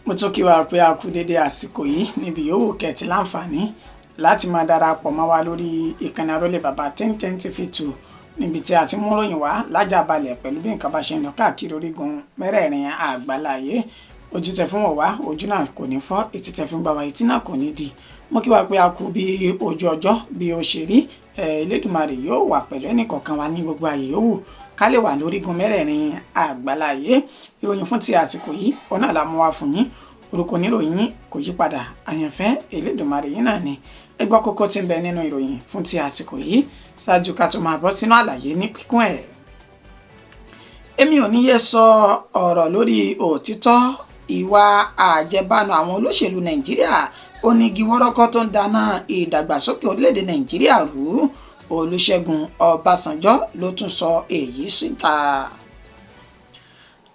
mo tún kí wa pé a kú dédé àsìkò yìí níbi yòówù kẹ̀tì láǹfààní láti máa darapọ̀ mọ́ wa lórí ìkànnì Arólé Bàbá 1010 TV2 níbi tí a ti mú ròyìn wá lájàbalẹ̀ pẹ̀lú bí nǹkan bá ṣe ń lọ káàkiri orígun mẹ́rẹ̀ẹ̀rin àgbáláyé. Ojú tẹ fún wa ojú náà kò ní fọ́, etí tẹ fún wa etí náà kò ní di. Mo kí wa pé a kú bí ojú ọjọ́ bí ó ṣe rí. Elédùmarè yóò wà pẹ̀lú ẹnìkọ̀ọ̀kan wa ní gbogbo ààyè yòówù ká lè wà lórígun mẹ́rẹ̀ẹ̀rin àgbáláyé. Ìròyìn fún ti àsìkò yìí ọ̀nà la mú wá fún yín. Orúkọ oníròyìn kò yí padà, àyànfẹ́ Elédùmarè yìí náà ni. Ẹ gbọ́ kókó tí ń bẹ nínú ìròyìn fún ti àsìkò yìí ṣáájú ká tó máa bọ́ sínú àlàyé ní kíkún ẹ̀. Èmi ò ní yé sọ ọ̀rọ̀ lórí òtítọ́ ìwà àjẹbánu àwọn olóṣèlú Nàìjíríà, onígi wọ́rọ́kọ́ tó ń dáná ìdàgbàsókè orílẹ̀-èdè Nàìjíríà rú. Olúṣẹ́gun Ọbásanjọ́ ló tún sọ èyí síta.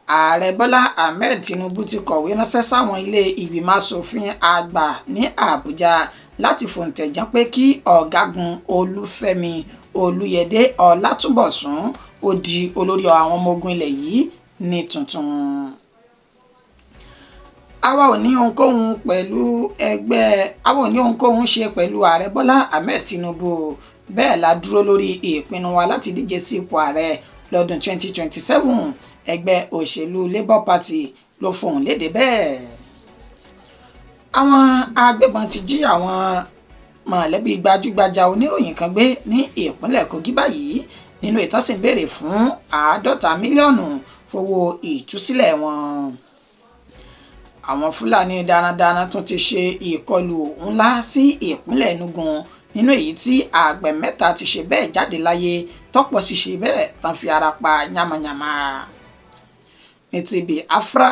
Ààrẹ Bọ́lá Ahmed Tinubu ti kọ̀wé ránṣẹ́ sáwọn ilé ìgbìmọ̀ asòfin àgbà ní Àbújá láti fòǹtẹ̀ján pé kí ọ̀gágun Olúfẹ́mi Olúyẹdé Ọlátúnbọ̀sún ó di olórí àwọn ọmọ ogun ilẹ̀ yìí ní tuntun. Àwa ò ní ohunkóhun ṣe pẹ̀lú ààrẹ Bọ́lá Ahmed Tinubu, bẹ́ẹ̀ la dúró lórí ìpinnu wa láti díje sí ipò ààrẹ lọ́dún 2027. Ẹgbẹ́ òṣèlú Labour Party ló fohùn lédè bẹ́ẹ̀. Àwọn agbébọn ti jí àwọn mọ̀lẹ́bí gbajúgbajà oníròyìn kan gbé ní ìpínlẹ̀ Kogi báyìí nínú ìtọ́sìn béèrè fún 50 mílíọ̀nù fowó ìtúsílẹ̀ wọn. Àwọn Fúlàní darandaran tún ti ṣe ìkọlù ńlá sí ìpínlẹ̀ Enugu nínú èyí tí àgbẹ̀ 3 ti ṣe bẹ́ẹ̀ jáde láyé tọ́pọ̀ sì ṣe bẹ́ẹ̀ tán fi ara pa yamayama. Ní ti Biafra,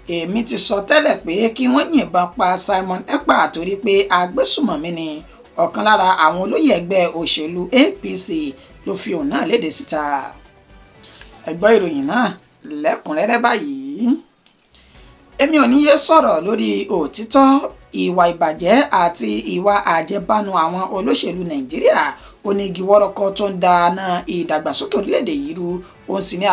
èmi ti sọ tẹ́lẹ̀ pé kí wọ́n yìnbọn pa Simon Ekpa torí pé agbésùmọ̀mí ni, ọ̀kan lára àwọn olóyè ẹgbẹ́ òṣèlú APC ló fi òun náà léde síta. Ẹ gbọ́ ìròyìn náà lẹ́kùnrẹ́rẹ́ báyìí. Èmi ò ní yé sọ̀rọ̀ lórí òtítọ́ ìwà ìbàjẹ́ àti ìwà àjẹbánu àwọn olóṣèlú Nàìjíríà, onígi wọ́rọ́kọ́ tó ń dáná ìdàgbàsókè orílẹ̀-èdè yìí rú. Òun sì ní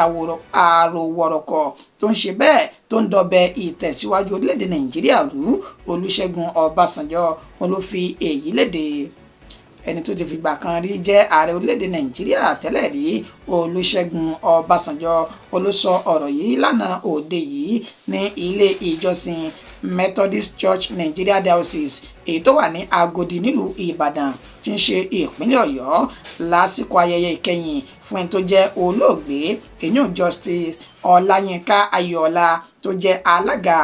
àròwọ̀rọ̀kọ̀ tó ń ṣe bẹ́ẹ̀ tó ń dọbẹ ìtẹ̀síwájú orílẹ̀-èdè Nàìjíríà rú. Olúṣẹ́gun Ọbásanjọ́ òun ló fi èyí léde. Ẹni tó ti fìgbà kan rí jẹ́ ààrẹ orílẹ̀-èdè Nàìjíríà tẹ́lẹ̀ rí, Olúṣẹ́gun Ọbásanjọ́ ló sọ ọ̀rọ̀ yìí lánàá òde yìí ní ilé ìjọsìn Methodist Church Nigeria Diocese èyí tó wà ní Agodi nílùú Ìbàdàn tí ń ṣe ìpínlẹ̀ Ọ̀yọ́ lásìkò ayẹyẹ ìkẹyìn fún ẹni tó jẹ́ olóògbé èyàn Justice Ọláyínká Ayọ̀ọ́lá tó jẹ́ alága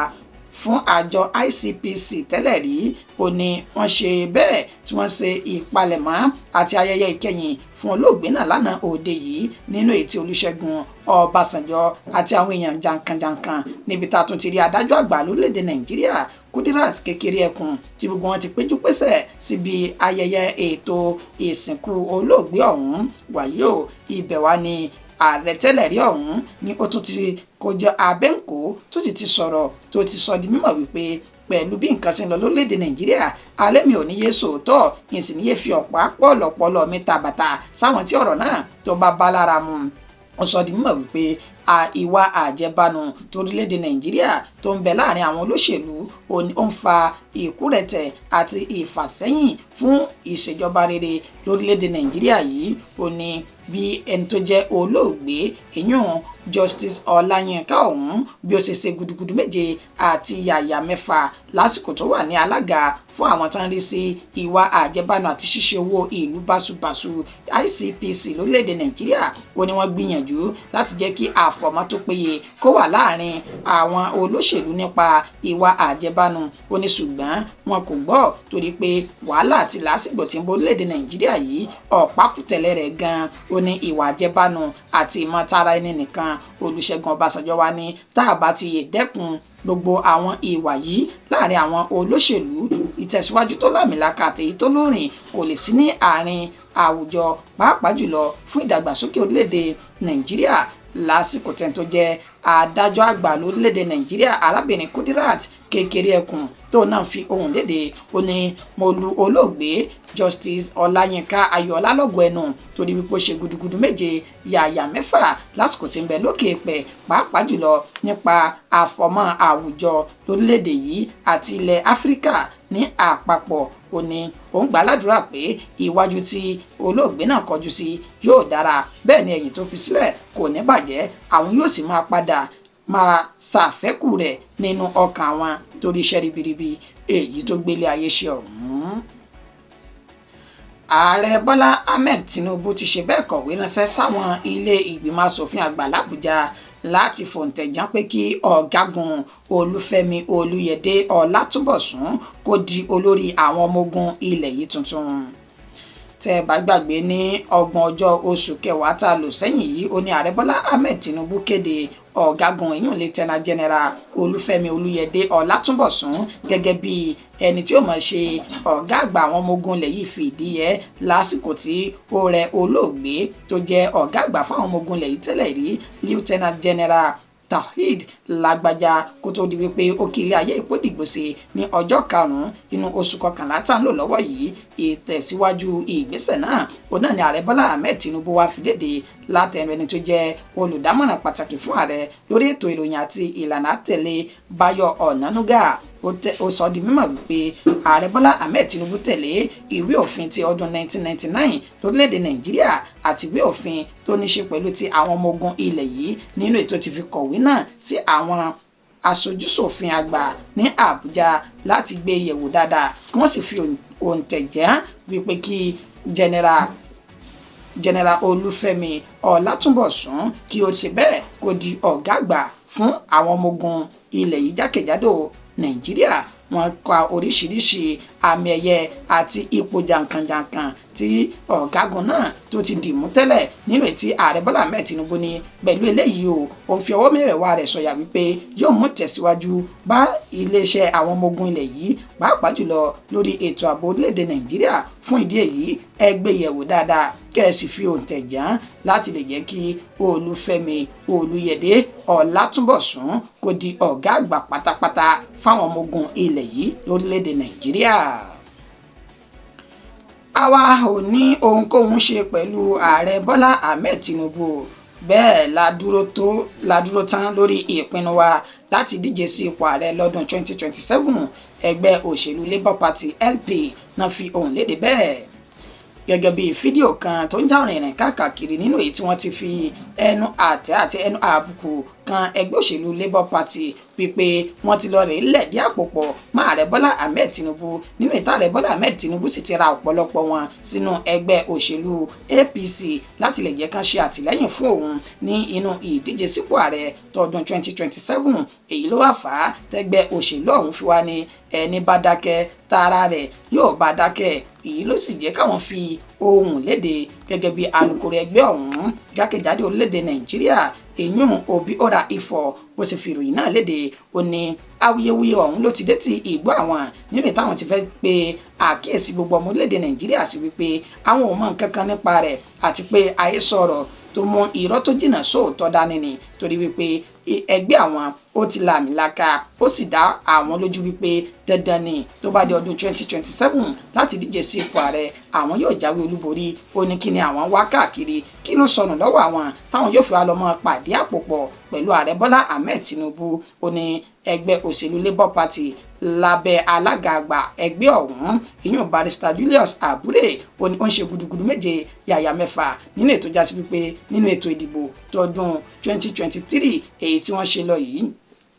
fún àjọ ICPC tẹ́lẹ̀ rí. Ó ní wọ́n ṣe bẹ́ẹ̀ tí wọ́n ṣe ìpalẹ̀mọ́ àti ayẹyẹ ìkẹyìn fún olóògbé náà lánàá òde yìí nínú ètí Olúṣẹ́gun Ọbásanjọ́ àti àwọn èèyàn jankan-jankan níbi tá a tún ti rí adájọ́ àgbà lórílẹ̀‐èdè Nàìjíríà Kudirat Kékeré-Ẹkùn tí gbogbo wọn ti péjú pésẹ̀ síbi ayẹyẹ ètò ìsìnkú olóògbé ọ̀hún. Wàyí o, ibẹ̀ wá ni ààrẹ tẹ́lẹ̀ rí ọ̀hún ni ó tún ti kọjá abẹ́ǹkó tó sì ti sọ̀rọ̀ tó ti sọ di mímọ̀ wípé pẹ̀lú bí nǹkan ṣe ń lọ lórílẹ̀‐èdè Nàìjíríà, alẹ́ mi ò ní yé sòótọ́ yìí sì ní yé fi ọ̀pá pọ̀lọ̀pọ̀lọ̀ mi ta bàtà sáwọn tí ọ̀rọ̀ náà tó bá bá lára mu. Ó sọ di mímọ̀ wípé ìwà àjẹbánu torílẹ̀-èdè Nàìjíríà tó ń bẹ láàrin àwọn olóṣèlú ó ń fa ìkúrẹ̀tẹ̀ àti ìfàsẹ́yìn fún ìṣèjọba rere lórílẹ̀-èdè Nàìjíríà yìí. Ó ní bí ẹni tó jẹ́ olóògbé èyàn Justice Ọláyínká ọ̀hún bí ó ṣe ṣe gudugudu méje àti yàyà mẹ́fà lásìkò tó wà ní alága fún àwọn tó ń rí sí ìwà àjẹbánu àti ṣíṣe owó ìlú báṣubàṣu ICPC lórílẹ̀‐èdè Nàìjíríà. Ó ní wọ́n gbìyànjú láti jẹ́ kí àfọ̀mọ́ tó péye kó wà láàrin àwọn olóṣèlú nípa ìwà àjẹbánu. Ó ní ṣùgbọ́n wọn kò gbọ́ torí pé wàhálà àti làásìgbò tí ń bọ̀ lórílẹ̀‐èdè Nàìjíríà yìí ọ̀pákùtẹ̀lẹ̀ rẹ̀ gan-an. Ó ní ìwà àjẹbánu àti ìmọ̀tara ẹni nìkan. Olúṣẹ́gun Ọbásanjọ́ wá ní tá a bá ti yè dẹ́kun gbogbo àwọn ìwà yìí láàrin àwọn olóṣèlú, ìtẹ̀síwájú tó lámìlaka àtèyí tó lóòrìn kò lè sí ní àárín àwùjọ, pàápàá jùlọ fún ìdàgbàsókè orílẹ̀-èdè Nàìjíríà lásìkò tẹ́ni tó jẹ́ adájọ́ àgbà lórílẹ̀‐èdè Nàìjíríà arábìnrin Kudirat Kékeré Ẹkùn tó náà fi ohùn léde ó ní mo lu olóògbé Justice Ọláyínká Ayọ̀ọ́lá lọ́gọ̀ ẹnu torí wípé ó ṣe gudugudu méje yàyà mẹ́fà lásìkò tí ń bẹ lókè pẹ̀ pàápàá jùlọ nípa àfọmọ́ àwùjọ lórílẹ̀‐èdè yìí àti ilẹ̀ Áfíríkà ní àpapọ̀ ó ní òun gbà ládùúrà pé iwájú tí olóògbé náà kọjú sí yóò dára bẹ́ẹ̀ ni ẹ̀yìn tó fi sílẹ̀ kò ní bàjẹ́ àwọn yóò sì máa padà máa ṣàfẹ́kù rẹ̀ nínú ọkàn àwọn torí iṣẹ́ ribiribi èyí tó gbélé ayé ṣe ọ̀hún. Ààrẹ Bọ́lá Ahmed Tinubu ti ṣe bẹ́ẹ̀ kọ̀wé ránṣẹ́ sáwọn ilé ìgbìmọ̀ asòfin àgbà l'Àbújá láti fòǹtẹ̀ján pé kí ọ̀gágun Olúfẹ́mi Olúyẹdé Ọlátúnbọ̀sún kó di olórí àwọn ọmọ ogun ilẹ̀ yìí tuntun. Tẹ́ bá gbàgbé ní 30 oṣù kẹwàá tá a lò sẹ́yìn yìí ó ní ààrẹ Bọ́lá Ahmed Tinubu kéde ọ̀gágun ìyún Lieutenant General Olúfẹ́mi Olúyẹdé Ọlátúnbọ̀sún gẹ́gẹ́ bí ẹni tí ó máa ṣe ọ̀gá àgbà àwọn ọmọ ogun ilẹ̀ yìí fìdí ẹ̀ lásìkò tí ó rẹ olóògbé tó jẹ́ ọ̀gá àgbà fún àwọn ọmọ ogun ilẹ̀ yìí tẹ́lẹ̀ rí Lieutenant General Tawhid Lágbájá kó tó di wípé ó kí ilé ayé ìpò dìgbòsè ní ọjọ́ 5 inú oṣù kọkànlá tá ń lò lọ́wọ́ yìí ìtẹ̀síwájú ìgbésẹ̀ náà ó náà ni ààrẹ Bọ́lá Ahmed Tinubu wá fi léde látẹnu ẹni tó jẹ́ olùdámọ̀ràn pàtàkì fún ààrẹ lórí ètò ìròyìn àti ìlànà àtẹ̀lé Báyọ̀ Ọ̀nànúgà ó sọ di mímọ̀ wípé ààrẹ Bọ́lá Ahmed Tinubu tẹ̀lé ìwé òfin ti ọdún 1999 lórílẹ̀‐èdè Nàìjíríà àti ìwé òfin tó ní ṣe pẹ̀lú ti àwọn ọmọ ogun ilẹ̀ yìí nínú ètò ti fi kọ̀wé náà sí àwọn aṣojúṣòfin àgbà ní Àbújá láti gbé yẹ̀wò dáadáa kí wọ́n sì fi òǹtẹ̀jẹ́ wípé kí General Olúfẹ́mi Ọlátúnbọ̀sún kí ó ṣe bẹ́ẹ̀ kó di ọ̀gá àgbà fún àwọn ọmọ ogun ilẹ̀ yìí jákèjádò Nàìjíríà. Wọ́n kọ oríṣiríṣi àmì ẹ̀yẹ àti ipò jàǹkànjàǹkàn tí ọ̀gágun náà tó ti dìmú tẹ́lẹ̀ nínú ètí ààrẹ Bọ́lá Ahmed Tinubu ní pẹ̀lú eléyìí ó fi ọwọ́ mẹ́wẹ̀ẹ̀wá rẹ̀ sọ̀yà wípé yóò mú tẹ̀síwájú bá iléeṣẹ́ àwọn ọmọ ogun ilẹ̀ yìí pàápàá jùlọ lórí ètò ààbò orílẹ̀-èdè Nàìjíríà fún ìdí èyí ẹ gbé yẹ̀wò dáadáa kẹ́ẹ̀sì fi òǹtẹ̀ jàn láti lè jẹ́ kí Olúfẹ́mi Olúyẹdé Ọlátúnbọ̀sún kó di ọ̀gá àgbà pátápátá fáwọn ọmọ ogun ilẹ̀ yìí lórílẹ̀-èdè Nàìjíríà. Àwa ò ní ohunkóhun ṣe pẹ̀lú ààrẹ Bọ́lá Ahmed Tinubu bẹ́ẹ̀ la dúró tán lórí ìpinnu wa láti díje sí ipò ààrẹ lọ́dún 2027 ẹgbẹ́ òṣèlú Labour Party LP náà fi ohùn léde bẹ́ẹ̀ gẹ́gẹ́ bí fídíò kan tó ń já rìnrìn káàkiri nínú èyí tí wọ́n ti fi ẹnu àtẹ́ àti ẹnu àbùkù kan ẹgbẹ́ òṣèlú Labour Party wípé wọ́n ti lọ rèé lẹ̀dí àpòpọ̀ mọ́ ààrẹ Bọ́lá Ahmed Tinubu nínú ìta ààrẹ Bọ́lá Ahmed Tinubu sì ti ra ọ̀pọ̀lọpọ̀ wọn sínú ẹgbẹ́ òṣèlú APC láti lè jẹ́ kán ṣe àtìlẹ́yìn fún òun ní inú ìdíje sípò ààrẹ tọdún 2027 èyí ló wà fà á tẹ́gbẹ́ òṣèlú ọ̀hún fi wá ní ẹni bá dákẹ́ tara rẹ̀ yóò bá dákẹ́ èyí ló sì jẹ́ káwọn fi ohùn léde gẹ́gẹ́ bí alukoro ẹgbẹ́ ọ̀hún jákèjádò orílẹ̀-èdè Nàìjíríà èyún Obiora Ifọ̀ bó ṣe fi ìròyìn náà léde ó ní awuyewuye ọ̀hún ló ti dé ti ìgbọ́ àwọn nínú ìtàwọn ti fẹ́ pe àkíyèsí gbogbo ọmọ orílẹ̀-èdè Nàìjíríà sí wípé àwọn ò mọ nǹkan kan nípa rẹ̀ àti pé àhesọ ọ̀rọ̀ tó mú irọ́ tó jìnnà sóòótọ́ dání ni torí wípé ẹgbẹ́ àwọn ó ti làmìlaka ó sì dá àwọn lójú wípé dandan ni tó bá di ọdún 2027 láti díje sí ipò ààrẹ àwọn yóò jáwé olúborí ó ní kí ni àwọn wá káàkiri kí ló sọnù lọ́wọ́ àwọn táwọn yóò fi wá lọ mọ́ pàdé àpòpọ̀ pẹ̀lú ààrẹ Bọ́lá Ahmed Tinubu ó ní ẹgbẹ́ òṣèlú Labour Party lábẹ́ alága àgbà ẹgbẹ́ ọ̀hún ìyún Barrister Julius Abure ó ní ó ń ṣe gudugudu méje yàyà mẹ́fà nínú ètò jásí wípé nínú ètò ìdìbò tọdún 2023 èyí tí wọ́n ṣe lọ yìí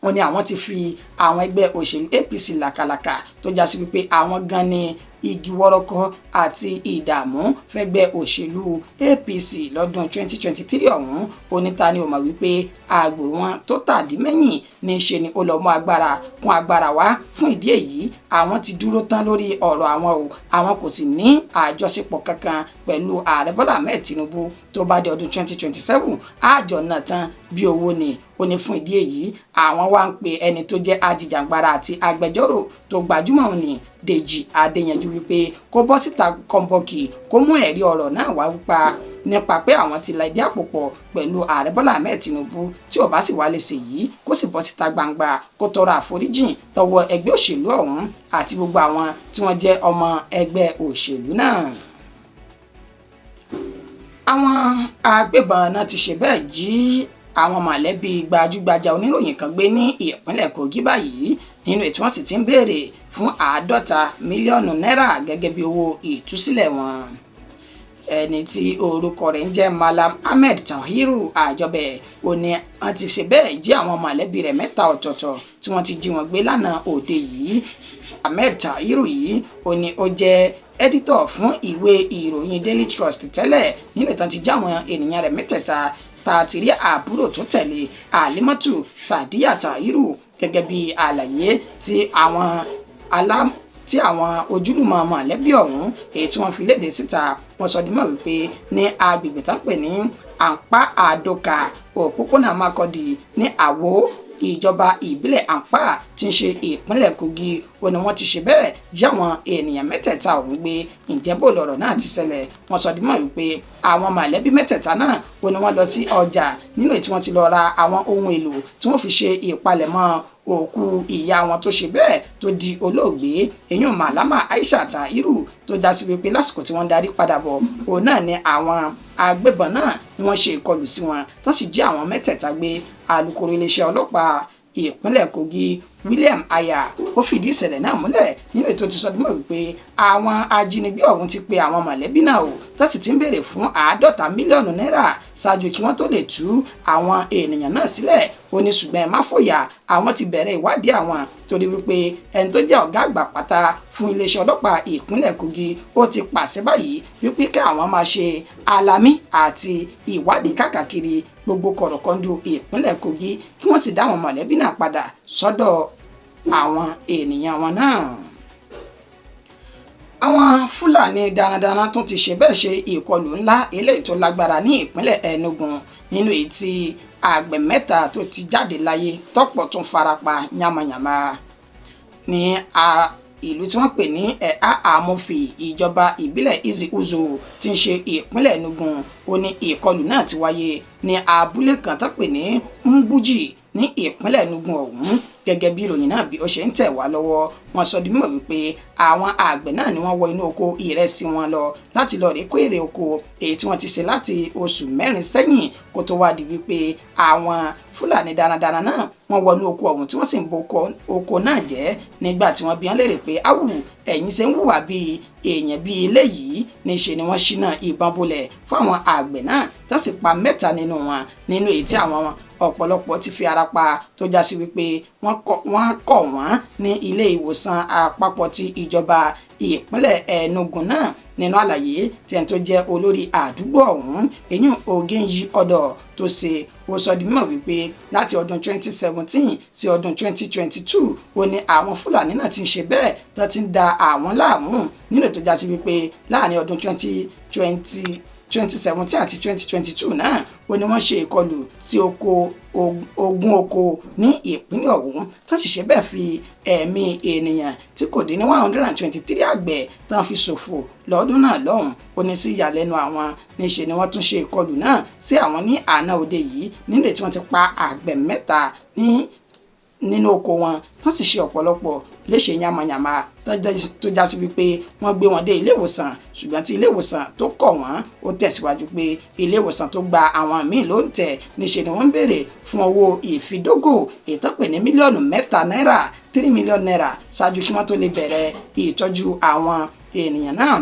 wọ́n ní àwọn ti fi àwọn ẹgbẹ́ òṣèlú APC làkàlàkà tó jásí wípé àwọn gan ni igi wọ́rọ́kọ́ àti ìdààmú fẹ́gbẹ́ òṣèlú APC lọ́dún 2023 ọ̀hún onítàní ò mọ̀ wípé àgbò wọn tó tàdí mẹ́yìn ní ṣe ni ó lọ mú agbára kún agbára wá fún ìdí èyí àwọn ti dúró tán lórí ọ̀rọ̀ àwọn kò sì ní àjọṣepọ̀ kankan pẹ̀lú ààrẹ Bọ́lá Ahmed Tinubu tó bá di ọdún 2027 àjọ náà tán bí owó ni ó ní fún ìdí èyí àwọn wá ń pe ẹni tó jẹ́ ajìjàǹgbara àti agbẹjọ́rò tó gbajúmọ̀ ní Dèjì Adéyanjú wípé kó bọ́ síta kọ́ńbọ́ọ̀kì kó mú ẹ̀rí ọ̀rọ̀ náà wá nípa pé àwọn ti la ìdí àpò pọ̀ pẹ̀lú ààrẹ Bọ́lá Ahmed Tinubu tí ò bá sì wá lè ṣe yìí kó sì bọ́ síta gbangba kó tọrọ àforíjìn lọ́wọ́ ẹgbẹ́ òṣèlú ọ̀hún àti gbogbo àwọn tí wọ́n jẹ́ ọmọ ẹgbẹ́ òṣèlú náà. Àwọn agbébọn náà ti ṣe bẹ́ẹ̀ jí àwọn mọ̀lẹ́bí gbajúgbajà oníròyìn kan gbé ní ìpínlẹ̀ Kogi báyìí nínú ètò wọn sì ti ń béèrè fún 50 mílíọ̀nù náírà gẹ́gẹ́ bí owó ìtúsílẹ̀ wọn. Ẹni tí orúkọ rẹ̀ ń jẹ́ Malam Ahmed Tahiru Àjọbẹ̀ ó ní wọ́n ti ṣe bẹ́ẹ̀ jí àwọn mọ̀lẹ́bí rẹ̀ 3 ọ̀tọ̀ọ̀tọ̀ tí wọ́n ti jí wọn gbé lánàá òde yìí. Ahmed Tahiru yìí ó ní ó jẹ́ ẹ́dítọ̀ fún ìwé ìròyìn Daily Trust tẹ́lẹ̀ nínú ìtàn ti já àwọn ènìyàn rẹ̀ 3 tá a ti rí àbúrò tó tẹ̀lé Alimatu Sadiya Tahiru gẹ́gẹ́ bí àlàyé tí àwọn ojúlùmọ̀ mọ̀lẹ́bí ọ̀hún èyí tí wọ́n fi léde síta wọ́n sọ di mọ̀ wípé ní agbègbè tó ń pè ní Àǹpá Àdókà òpópónà Makurdi ní Àwó ìjọba ìbílẹ̀ Àǹpá tí ń ṣe ìpínlẹ̀ Kogi ó ní wọ́n ti ṣe bẹ́ẹ̀ jí àwọn ènìyàn 3 ọ̀hún gbé. Ǹjẹ́ bó lọ̀rọ̀ náà ti ṣẹlẹ̀ wọ́n sọ di mọ̀ wípé àwọn mọ̀lẹ́bí 3 náà ó ní wọ́n lọ sí ọjà nínú èyí tí wọ́n ti lọ ra àwọn ohun èlò tí wọ́n fi ṣe ìpalẹ̀mọ́ òkú ìyá wọn tó ṣe bẹ́ẹ̀ tó di olóògbé èyàn Malama Aisha Tahiru tó dá sí wípé lásìkò tí wọ́n darí padà bọ̀ òun náà ni àwọn agbébọn náà ni wọ́n ṣe ìkọlù sí wọn tó sì jí àwọn 3 gbé. Alukoro iléeṣẹ́ ọlọ́pàá ìpínlẹ̀ Kogi William Aya ó fìdí ìṣẹ̀lẹ̀ náà múlẹ̀ nínú ètò ti sọ dímọ̀ wípé àwọn ajínigbé ọ̀hún ti pe àwọn mọ̀lẹ́bí náà o tó sì ti ń béèrè fún 50 mílíọ̀nù náírà ṣáájú kí wọ́n tó lè tú àwọn ènìyàn náà sílẹ̀. Ó ní ṣùgbọ́n ẹ má fòyà àwọn ti bẹ̀rẹ̀ ìwádìí àwọn torí wípé ẹni tó jẹ́ ọ̀gá àgbà pátá fún iléeṣẹ́ ọlọ́pàá ìpínlẹ̀ Kogi ó ti pàṣẹ báyìí wípé kí àwọn máa ṣe alamí àti ìwádìí káàkiri gbogbo kọ̀rọ̀kọ́ndù ìpínlẹ̀ Kogi kí wọ́n sì dá àwọn mọ̀lẹ́bí náà padà sọ́dọ̀ àwọn ènìyàn wọn náà. Àwọn Fúlàní darandaran tún ti ṣe bẹ́ẹ̀ ṣe ìkọlù ńlá eléyìí tó lágbára ní ìpínlẹ̀ Enugu nínú èyí tí àgbẹ̀ 3 tó ti jáde láyé tọ́pọ̀ tún farapa yamayama ní ìlú tí wọ́n pè ní Amofi ìjọba ìbílẹ̀ Izi-Uzo tí ń ṣe ìpínlẹ̀ Enugu. Ó ní ìkọlù náà ti wáyé ní abúlé kan tó pè ní Mbuji ní ìpínlẹ̀ Enugu ọ̀hún gẹ́gẹ́ bí ìròyìn náà bí ó ṣe ń tẹ̀ wá lọ́wọ́. Wọ́n sọ di mímọ̀ wípé àwọn àgbẹ̀ náà ni wọ́n wọ inú oko ìrẹsì wọn lọ láti lọ rè kó èrè oko èyí tí wọ́n ti ṣe láti oṣù 4 sẹ́yìn kó tó wá di wípé àwọn Fúlàní darandaran náà wọ́n wọnú oko ọ̀hún tí wọ́n sì ń bo oko náà jẹ́ nígbà tí wọ́n bi wọ́n léèrè pé áwù ẹ̀yin ṣe ń hùwà bíi èèyàn bíi eléyìí níṣe ni wọ́n ṣínà ìbọn bolẹ̀ fún àwọn àgbẹ̀ náà tó sì pa 3 nínú wọn nínú èyí tí àwọn ọ̀pọ̀lọpọ̀ ti fi ara pa tó já sí wípé wọ́n kọ̀ wọ́n ní ilé ìwòsàn àpapọ̀ ti ìjọba ìpínlẹ̀ Enugu náà. Nínú àlàyé tí ẹni tó jẹ́ olórí àdúgbò ọ̀hún èyàn Ogenyi Ọ̀dọ̀ tó ṣe ó sọ di mímọ̀ wípé láti ọdún 2017 sí ọdún 2022 ó ní àwọn Fúlàní náà ti ń ṣe bẹ́ẹ̀ tó ti ń da àwọn láàmú nínú ètò já sí wípé láàrin ọdún 2017 àti 2022 náà ó ní wọ́n ṣe ìkọlù sí ogún oko ní ìpínlẹ̀ ọ̀hún tó sì ṣe bẹ́ẹ̀ fi ẹ̀mí ènìyàn tí kò dín ní 123 àgbẹ̀ tó ń fi ṣòfò lọ́dún náà lọ́hùn. Ó ní sí ìyàlẹ́nu àwọn níṣe ni wọ́n tún ṣe ìkọlù náà sí àwọn ní àná òde yìí nílé tí wọ́n ti pa àgbẹ̀ 3 nínú oko wọn tó sì ṣe ọ̀pọ̀lọpọ̀ léṣe yamayama tó já sí wípé wọ́n gbé wọn dé ilé ìwòsàn ṣùgbọ́n tí ilé ìwòsàn tó kọ̀ wọ́n ó tẹ̀síwájú pé ilé ìwòsàn tó gba àwọn míì ló ń tẹ̀ níṣe ni wọ́n ń béèrè fún owó ìfidógò èyí tó pè ní mílíọ̀nù 3 náírà 3 mílíọ̀nù náírà ṣáájú kí wọ́n tó lè bẹ̀rẹ̀ ìtọ́jú àwọn ènìyàn náà.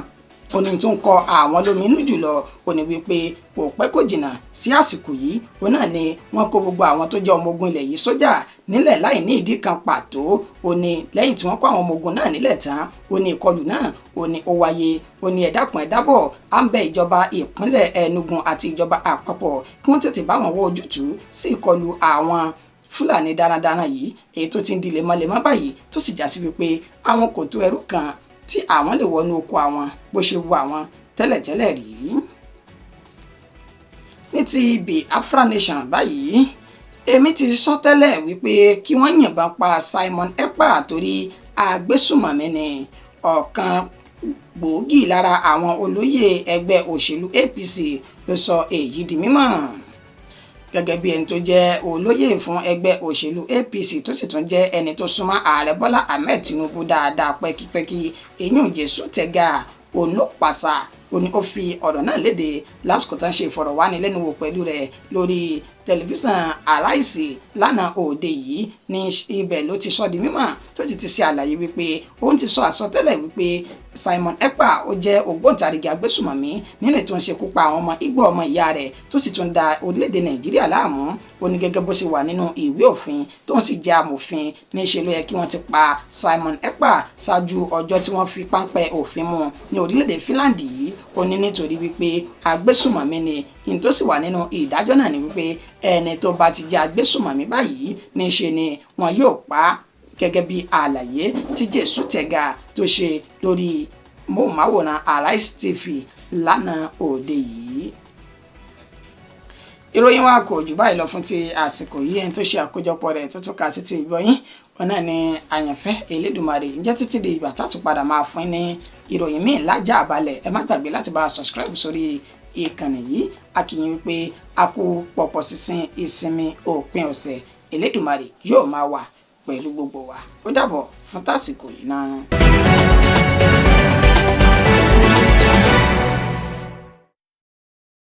Ó ní tó ń kọ àwọn lóminú jùlọ ó ní wípé kò pẹ́ kò jìnnà sí àsìkò yìí ó náà ni wọ́n kó gbogbo àwọn tó jẹ́ ọmọ ogun ilẹ̀ yìí sójà nílẹ̀ láì ní ìdí kan pàtó. Ó ní lẹ́yìn tí wọ́n kó àwọn ọmọ ogun náà nílẹ̀ tán ó ní ìkọlù náà ó ní ó wáyé. Ó ní ẹ dákun ẹ dábọ̀ à ń bẹ ìjọba ìpínlẹ̀ Enugu àti ìjọba àpapọ̀ kí wọ́n tètè bá wọn wọ ojútùú sí ìkọlù àwọn Fúlàní darandaran yìí èyí tó ti ń di lemọ́lemọ́ báyìí tó sì já sí wípé àwọn kò tó ẹrú kan tí àwọn lè wọnú oko àwọn bó ṣe wu àwọn tẹ́lẹ̀tẹ́lẹ̀ rí. Ní ti Biafra Nation báyìí èmi ti sọ tẹ́lẹ̀ wípé kí wọ́n yìnbọn pa Simon Ekpa torí agbésùmọ̀mí ni. ọ̀kan gbòógì lára àwọn olóyè ẹgbẹ́ òṣèlú APC ló sọ èyí di mímọ̀. Gẹ́gẹ́ bí ẹni tó jẹ́ olóyè fún ẹgbẹ́ òṣèlú APC tó sì tún jẹ́ ẹni tó súnmọ́ ààrẹ Bọ́lá Ahmed Tinubu dáadáa pẹ́kípẹ́kí Èyún Jésù Tẹ́gà Onópàṣà ó fi ọ̀rọ̀ náà léde lásìkò tán ṣe ìfọ̀rọ̀wánilẹ́nuwò pẹ̀lú rẹ̀ lórí tẹlifíṣàn Arise lánàá òde yìí. Ní ibẹ̀ ló ti sọ di mímọ̀ tó sì ti ṣe àlàyé wípé òun ti sọ àsọtẹ́lẹ̀ wípé Simon Ekpa ó jẹ́ ògbóǹtarìgì agbésùmọ̀mí nínú ètò ìṣekú pa àwọn ọmọ Ìgbò ọmọ ìyá rẹ̀ tó sì tún da orílẹ̀-èdè Nàìjíríà láàmú. Ó ní gẹ́gẹ́ bó ṣe wà nínú ìwé òfin tó ń sì jẹ́ amòfin ní ṣe ló yẹ kí wọ́n ti pa Simon Ekpa ṣáájú ọjọ́ tí wọ́n fi páńpẹ́ òfin mú ní orílẹ̀-èdè Finland yìí. Ó ní nítorí wípé agbésùmọ̀mí ni ìyẹn tó sì wà nínú ìdájọ́ náà ni wípé ẹni tó bá ti jẹ́ agbésùmọ̀mí báyìí ní ṣe ni wọn yóò pa á, gẹ́gẹ́ bí àlàyé tí Jésù Tẹ́gà tó ṣe lórí móhùnmáwòrán Arise TV lánàá òde yìí. Ìròyìn wa kò jù báyìí lọ fún ti àsìkò yìí. Ẹni tó ṣe àkójọpọ̀ rẹ̀ tó tún ka sí ti ìgbọ́yín ọ̀nà ni Àyànfẹ́ Elédùmarè. Ǹjẹ́ títí di ìgbà tá tún padà máa fún ní ìròyìn míì lájà àbálẹ̀, ẹ má gbàgbé láti bá a subscribe sórí ìkànnì yìí. A kí yín wípé a kú pọ̀pọ̀ sísìn ìsinmi òpin ọ̀sẹ̀. Elédùmarè yóò máa wà pẹ̀lú gbogbo wa. Ó dàbọ̀ fún tásìkò yìí náà.